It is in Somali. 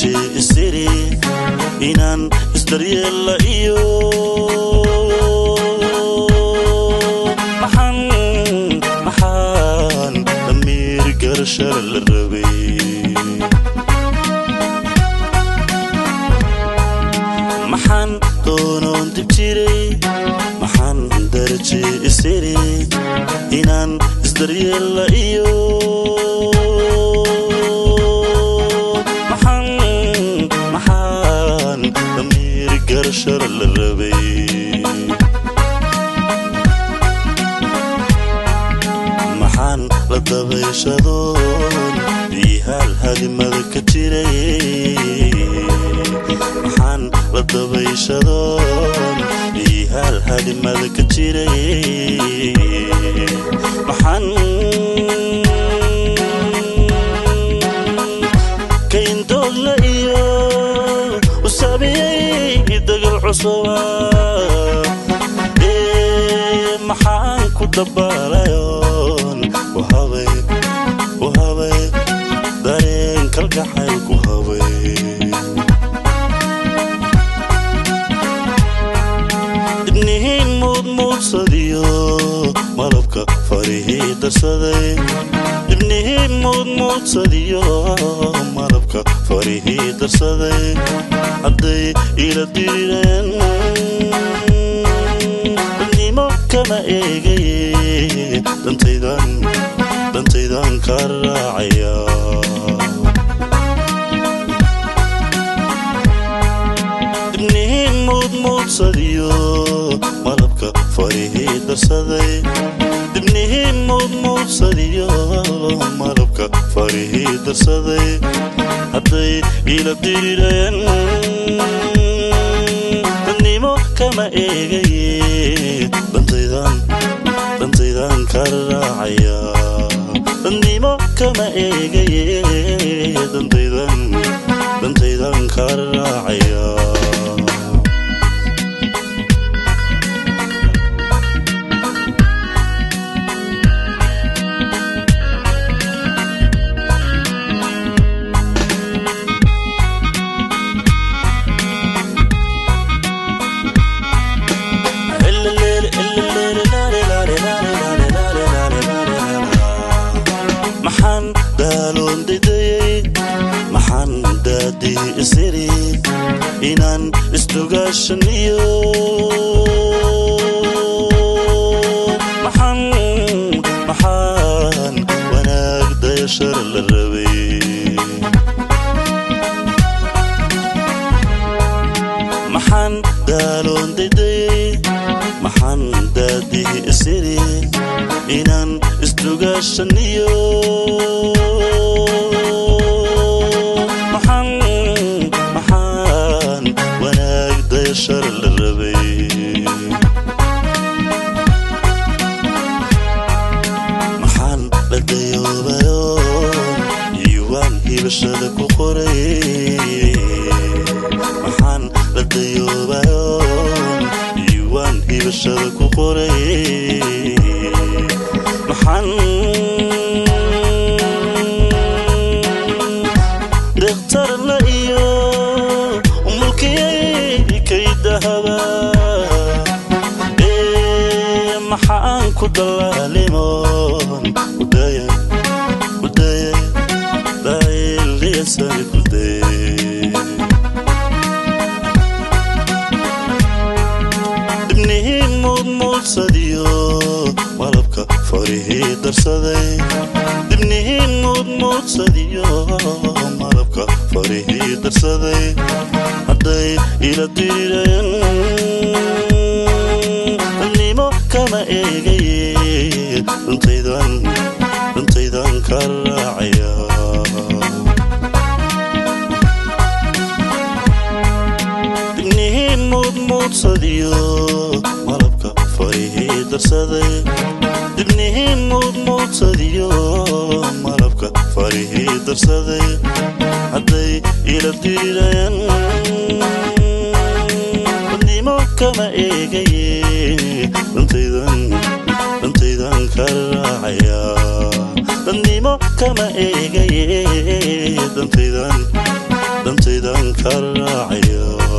daraje isiri inaan isdaryeella iyo maxaan damiir garashar la rabay maxaan doonoon dib jiray maxaan daraje isiri inaan isdaryeella iyo garashar la rabay maxaan la dabayshadoon biyahaal halimada ka jiray maxaan la dabayshadoon biyahaal halimada ka jiray maxaan kayndoogla iyo usabiyey dagal cusuba maxaan ku dabaalayoon ku habay dareen kalgacayl ku habay ibnihiin muudmuudsadiyo malabka farihii darsaday ibnihiin muudmuudsadiyo malabka farihii darsaday hadday ila dirireen nimo kama eegaye dantaydan ka raacaya ibnihiin muudmuudsadiyo malabka farihii darsaday ibnihiin muudmuudsadiyo malabka farihii darsaday hadday ila dirireen nimo kama eegaye dantaydan ka raacaya nimo kama eegaye dantaydan ka raacaya maxaan daaloon dayday maxaan daadi isiri inaan isdugaashaniyo maxaan wanaag dayashar la rabay maxaan daaloon dayday maxaan daadi isiri inaan isdugaashaniyo maxaan wanaag dayashar la rabay maxaan la dayoobayo iwaan hibashada ku qoray maxaan la dayoobayo iwaan hibashada ku qoray maxaan deqtarla iyo mulkiyey kay dahaba maxaan ku dalaalimoon udaya daayiliyasani kudayay ibnihiin muudmuudsadiyo malabka farihii darsaday ibnihiin muudmuudsadiyo malabka farihii darsaday hadday ila dirireen nimo kama eegaye dantaydan ka raacaya ibnihiin muudmuudsadiyo malabka farihii darsaday ibnihiin muudmuudsadiyo malabka farihii darsaday hadday ila dirireen nimo kama eegaye dantaydan ka raacaya nimo midnimo kama eegaye dantaydan ka raacaya